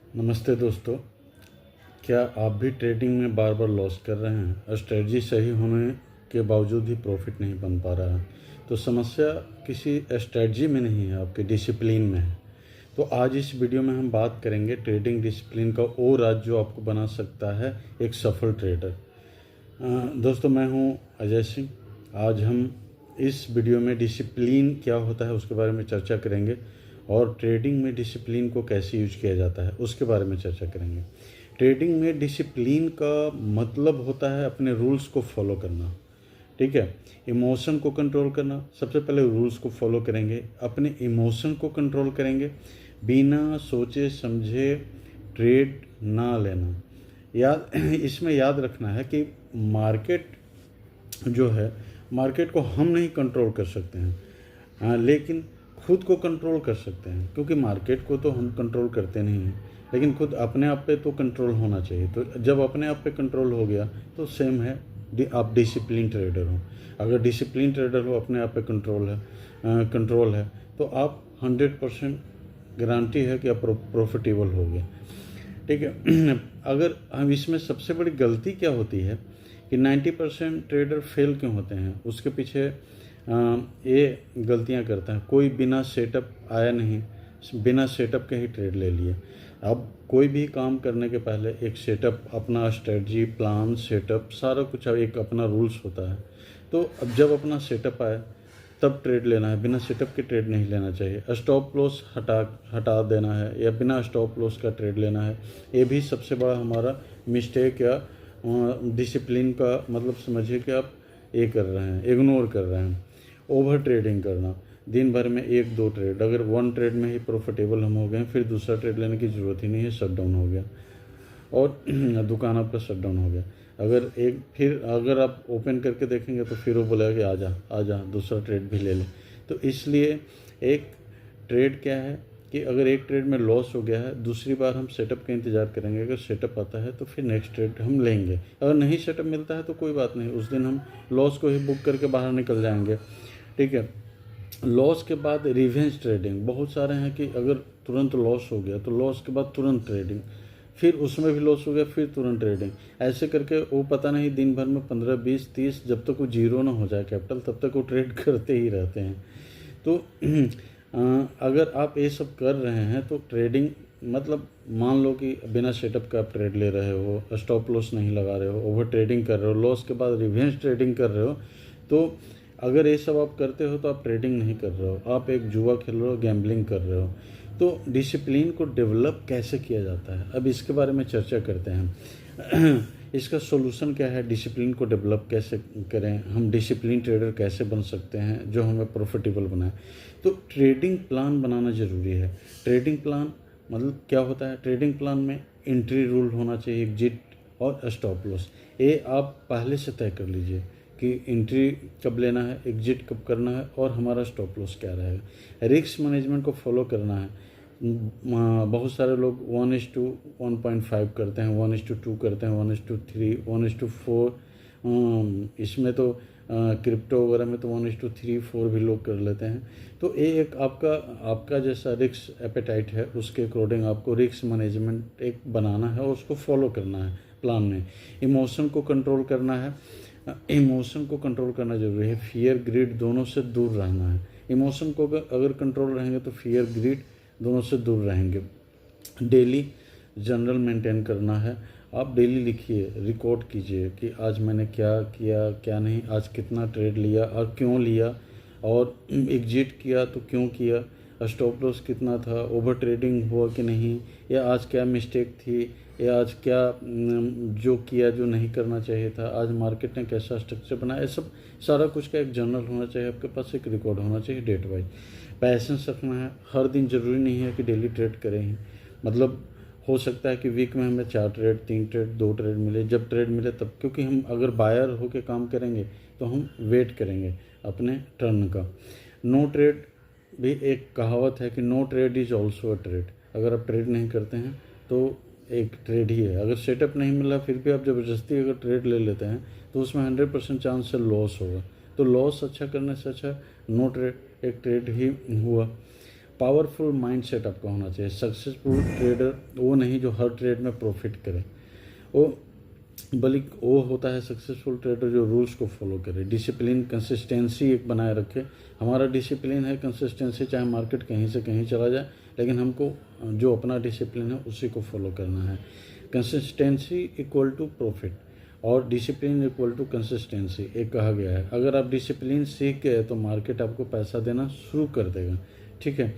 नमस्ते दोस्तों। क्या आप भी ट्रेडिंग में बार बार लॉस कर रहे हैं? स्ट्रेटजी सही होने के बावजूद ही प्रॉफिट नहीं बन पा रहा है, तो समस्या किसी स्ट्रेटजी में नहीं है, आपके डिसिप्लिन में है। तो आज इस वीडियो में हम बात करेंगे ट्रेडिंग डिसिप्लिन का वो राज जो आपको बना सकता है एक सफल ट्रेडर। दोस्तों, मैं हूं अजय सिंह। आज हम इस वीडियो में डिसिप्लिन क्या होता है उसके बारे में चर्चा करेंगे और ट्रेडिंग में डिसिप्लिन को कैसे यूज किया जाता है उसके बारे में चर्चा करेंगे। ट्रेडिंग में डिसिप्लिन का मतलब होता है अपने रूल्स को फॉलो करना, ठीक है। इमोशन को कंट्रोल करना। सबसे पहले रूल्स को फॉलो करेंगे, अपने इमोशन को कंट्रोल करेंगे, बिना सोचे समझे ट्रेड ना लेना। याद इसमें याद रखना है कि मार्केट जो है, मार्केट को हम नहीं कंट्रोल कर सकते हैं, लेकिन खुद को कंट्रोल कर सकते हैं, क्योंकि मार्केट को तो हम कंट्रोल करते नहीं हैं, लेकिन खुद अपने आप पे तो कंट्रोल होना चाहिए। तो जब अपने आप पे कंट्रोल हो गया तो सेम है आप डिसिप्लिन ट्रेडर हो। अगर डिसिप्लिन ट्रेडर हो, अपने आप पे कंट्रोल है तो आप 100% गारंटी है कि आप प्रॉफिटेबल होगे, ठीक है। अगर हम इसमें सबसे बड़ी गलती क्या होती है कि 90% ट्रेडर फेल क्यों होते हैं, उसके पीछे ये गलतियां करते हैं। कोई बिना सेटअप आया नहीं, बिना सेटअप के ही ट्रेड ले लिए। अब कोई भी काम करने के पहले एक सेटअप, अपना स्ट्रेटजी प्लान सेटअप सारा कुछ एक अपना रूल्स होता है। तो अब जब अपना सेटअप आए तब ट्रेड लेना है, बिना सेटअप के ट्रेड नहीं लेना चाहिए। स्टॉप लॉस हटा देना है या बिना स्टॉप लॉस का ट्रेड लेना है, ये भी सबसे बड़ा हमारा मिस्टेक या डिसिप्लिन का मतलब समझिए कि आप ये कर रहे हैं, इग्नोर कर रहे हैं। ओवर ट्रेडिंग करना, दिन भर में एक दो ट्रेड, अगर वन ट्रेड में ही प्रॉफिटेबल हम हो गए फिर दूसरा ट्रेड लेने की ज़रूरत ही नहीं है, शट डाउन हो गया और दुकान आपका शट डाउन हो गया। अगर आप ओपन करके देखेंगे तो फिर वो बोलेगा कि आजा दूसरा ट्रेड भी ले ले। तो इसलिए एक ट्रेड क्या है कि अगर एक ट्रेड में लॉस हो गया है, दूसरी बार हम सेटअप का इंतज़ार करेंगे। अगर सेटअप आता है तो फिर नेक्स्ट ट्रेड हम लेंगे। अगर नहीं सेटअप मिलता है तो कोई बात नहीं, उस दिन हम लॉस को ही बुक करके बाहर निकल जाएंगे, ठीक है। लॉस के बाद रिवेंज ट्रेडिंग बहुत सारे हैं कि अगर तुरंत लॉस हो गया तो लॉस के बाद तुरंत ट्रेडिंग, फिर उसमें भी लॉस हो गया फिर तुरंत ट्रेडिंग। ऐसे करके वो पता नहीं दिन भर में 15 20 30 जब तक वो जीरो ना हो जाए कैपिटल तब तक वो ट्रेड करते ही रहते हैं। तो अगर आप ये सब कर रहे हैं तो ट्रेडिंग मतलब मान लो कि बिना सेटअप का आप ट्रेड ले रहे हो, स्टॉप लॉस नहीं लगा रहे हो, ओवर ट्रेडिंग कर रहे हो, लॉस के बाद रिवेंज ट्रेडिंग कर रहे हो, तो अगर ये सब आप करते हो तो आप ट्रेडिंग नहीं कर रहे हो, आप एक जुआ खेल रहे हो, गैम्बलिंग कर रहे हो। तो डिसिप्लिन को डेवलप कैसे किया जाता है, अब इसके बारे में चर्चा करते हैं। इसका सोल्यूशन क्या है, डिसिप्लिन को डेवलप कैसे करें, हम डिसिप्लिन ट्रेडर कैसे बन सकते हैं जो हमें प्रॉफिटेबल बनाए। तो ट्रेडिंग प्लान बनाना ज़रूरी है। ट्रेडिंग प्लान मतलब क्या होता है, ट्रेडिंग प्लान में एंट्री रूल होना चाहिए, एग्जिट और स्टॉप लॉस। ये आप पहले से तय कर लीजिए कि एंट्री कब लेना है, एग्जिट कब करना है और हमारा स्टॉप लॉस क्या रहेगा। रिस्क मैनेजमेंट को फॉलो करना है। बहुत सारे लोग 1:1.5 करते हैं, 1:2 करते हैं, 1:3, 1:4, इसमें तो क्रिप्टो वगैरह में तो 1:3-4 भी लोग कर लेते हैं। तो ये एक आपका जैसा रिस्क एपेटाइट है उसके अकॉर्डिंग आपको रिस्क मैनेजमेंट एक बनाना है और उसको फॉलो करना है प्लान में। इमोशन को कंट्रोल करना है, इमोशन को कंट्रोल करना जरूरी है। फियर ग्रीड दोनों से दूर रहना है। इमोशन को अगर कंट्रोल रहेंगे तो फियर ग्रीड दोनों से दूर रहेंगे। डेली जर्नल मेंटेन करना है, आप डेली लिखिए, रिकॉर्ड कीजिए कि आज मैंने क्या किया क्या नहीं, आज कितना ट्रेड लिया और क्यों लिया, और एग्जिट किया तो क्यों किया, स्टॉप लॉस कितना था, ओवर ट्रेडिंग हुआ कि नहीं, या आज क्या मिस्टेक थी, या आज क्या जो किया जो नहीं करना चाहिए था, आज मार्केट ने कैसा स्ट्रक्चर बनाया। सब सारा कुछ का एक जर्नल होना चाहिए आपके पास, एक रिकॉर्ड होना चाहिए डेट वाइज। पैसेंस रखना है, हर दिन ज़रूरी नहीं है कि डेली ट्रेड करें ही, मतलब हो सकता है कि वीक में हमें 4 ट्रेड 3 ट्रेड 2 ट्रेड मिले, जब ट्रेड मिले तब, क्योंकि हम अगर बायर होके काम करेंगे तो हम वेट करेंगे अपने टर्न का। नो ट्रेड भी एक कहावत है कि no trade is also a trade. अगर आप ट्रेड नहीं करते हैं तो एक ट्रेड ही है। अगर सेटअप नहीं मिला फिर भी आप ज़बरदस्ती अगर ट्रेड ले लेते हैं तो उसमें 100% चांस से लॉस होगा। तो लॉस अच्छा करने से अच्छा नो ट्रेड एक ट्रेड ही हुआ। पावरफुल माइंडसेट आपका होना चाहिए। सक्सेसफुल ट्रेडर वो नहीं जो हर ट्रेड में प्रॉफिट करे, बल्कि वो होता है सक्सेसफुल ट्रेडर जो रूल्स को फॉलो करे, डिसिप्लिन कंसिस्टेंसी एक बनाए रखे। हमारा डिसिप्लिन है कंसिस्टेंसी, चाहे मार्केट कहीं से कहीं चला जाए, लेकिन हमको जो अपना डिसिप्लिन है उसी को फॉलो करना है। कंसिस्टेंसी इक्वल टू प्रॉफिट और डिसिप्लिन इक्वल टू कंसिस्टेंसी एक कहा गया है। अगर आप डिसिप्लिन सीख गए तो मार्केट आपको पैसा देना शुरू कर देगा, ठीक है।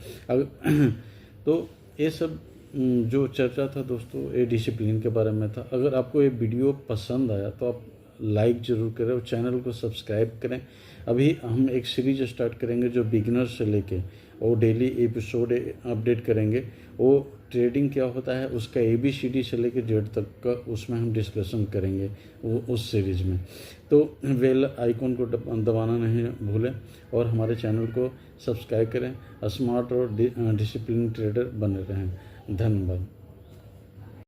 तो ये सब जो चर्चा था दोस्तों, ये डिसिप्लिन के बारे में था। अगर आपको ये वीडियो पसंद आया तो आप लाइक ज़रूर करें और चैनल को सब्सक्राइब करें। अभी हम एक सीरीज स्टार्ट करेंगे जो बिगिनर से लेके और डेली एपिसोड अपडेट करेंगे। वो ट्रेडिंग क्या होता है उसका ABCD से लेके Z तक का उसमें हम डिस्कशन करेंगे वो उस सीरीज़ में। तो बेल आइकॉन को दबाना नहीं भूलें और हमारे चैनल को सब्सक्राइब करें। स्मार्ट और डिसिप्लिन ट्रेडर बने रहें। धन्यवाद।